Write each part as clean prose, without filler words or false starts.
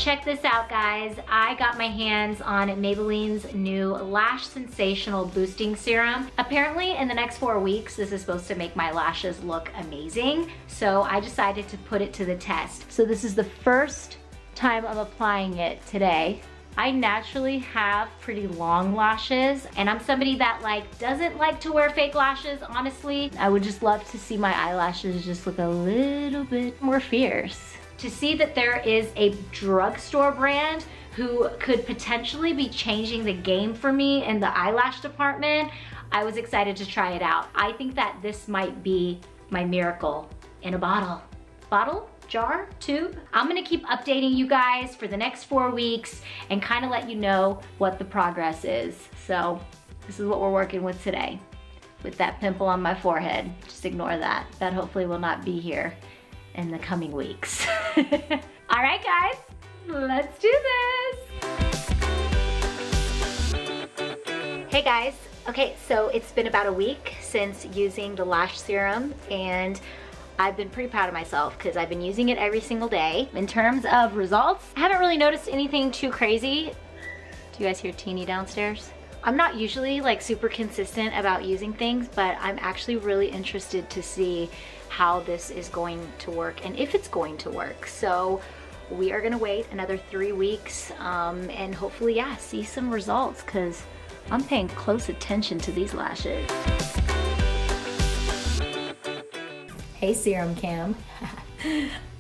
check this out, guys. I got my hands on Maybelline's new Lash Sensational Boosting Serum. Apparently, in the next 4 weeks, this is supposed to make my lashes look amazing. So I decided to put it to the test. So this is the first time I'm applying it today. I naturally have pretty long lashes, and I'm somebody that doesn't like to wear fake lashes, honestly. I would just love to see my eyelashes just look a little bit more fierce. To see that there is a drugstore brand who could potentially be changing the game for me in the eyelash department, I was excited to try it out. I think that this might be my miracle in a bottle. Bottle? Jar? Tube? I'm gonna keep updating you guys for the next 4 weeks and kind of let you know what the progress is. So this is what we're working with today. With that pimple on my forehead, just ignore that. That hopefully will not be here in the coming weeks. All right, guys, let's do this. Hey guys, okay, so it's been about a week since using the lash serum, and I've been pretty proud of myself because I've been using it every single day. In terms of results, I haven't really noticed anything too crazy. Do you guys hear Teeny downstairs? I'm not usually super consistent about using things, but I'm actually really interested to see how this is going to work and if it's going to work. So we are gonna wait another 3 weeks and hopefully, yeah, see some results because I'm paying close attention to these lashes. Hey Serum Cam.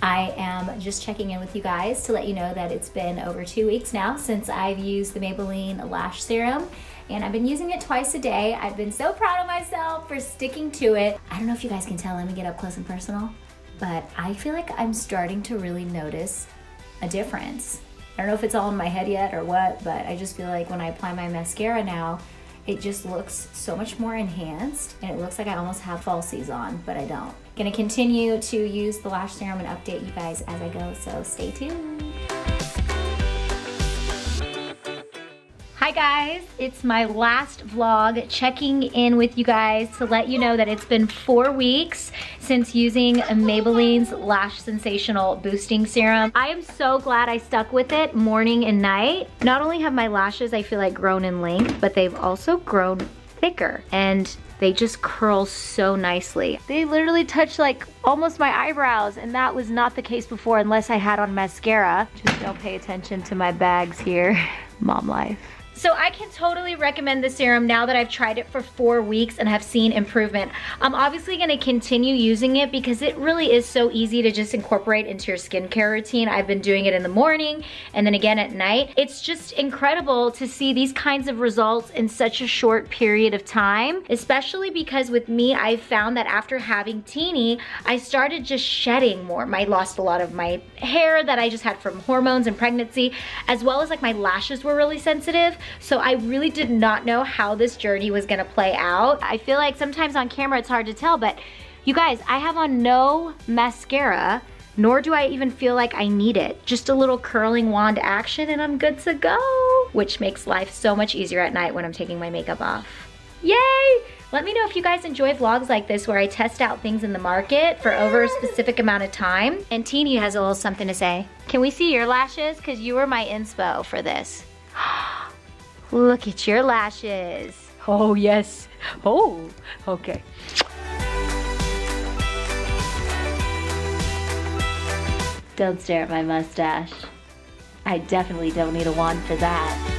I am just checking in with you guys to let you know that it's been over 2 weeks now since I've used the Maybelline Lash Serum, and I've been using it twice a day. I've been so proud of myself for sticking to it. I don't know if you guys can tell, let me get up close and personal, but I feel like I'm starting to really notice a difference. I don't know if it's all in my head yet or what, but I just feel like when I apply my mascara now, it just looks so much more enhanced, and it looks like I almost have falsies on, but I don't. Gonna continue to use the lash serum and update you guys as I go, so stay tuned. Hi guys, it's my last vlog checking in with you guys to let you know that it's been 4 weeks since using Maybelline's Lash Sensational Boosting Serum. I am so glad I stuck with it morning and night. Not only have my lashes, I feel like, grown in length, but they've also grown thicker, and they just curl so nicely. They literally touch almost my eyebrows, and that was not the case before unless I had on mascara. Just don't pay attention to my bags here. Mom life. So I can totally recommend the serum now that I've tried it for 4 weeks and have seen improvement. I'm obviously gonna continue using it because it really is so easy to just incorporate into your skincare routine. I've been doing it in the morning and then again at night. It's just incredible to see these kinds of results in such a short period of time, especially because with me, I found that after having Teeny, I started just shedding more. I lost a lot of my hair that I just had from hormones and pregnancy, as well as my lashes were really sensitive. So I really did not know how this journey was gonna play out. I feel like sometimes on camera it's hard to tell, but you guys, I have on no mascara, nor do I even feel like I need it. Just a little curling wand action and I'm good to go, which makes life so much easier at night when I'm taking my makeup off. Yay! Let me know if you guys enjoy vlogs like this where I test out things in the market for over a specific amount of time. And Teeny has a little something to say. Can we see your lashes? Because you were my inspo for this. Look at your lashes. Oh, yes. Oh, okay. Don't stare at my mustache. I definitely don't need a wand for that.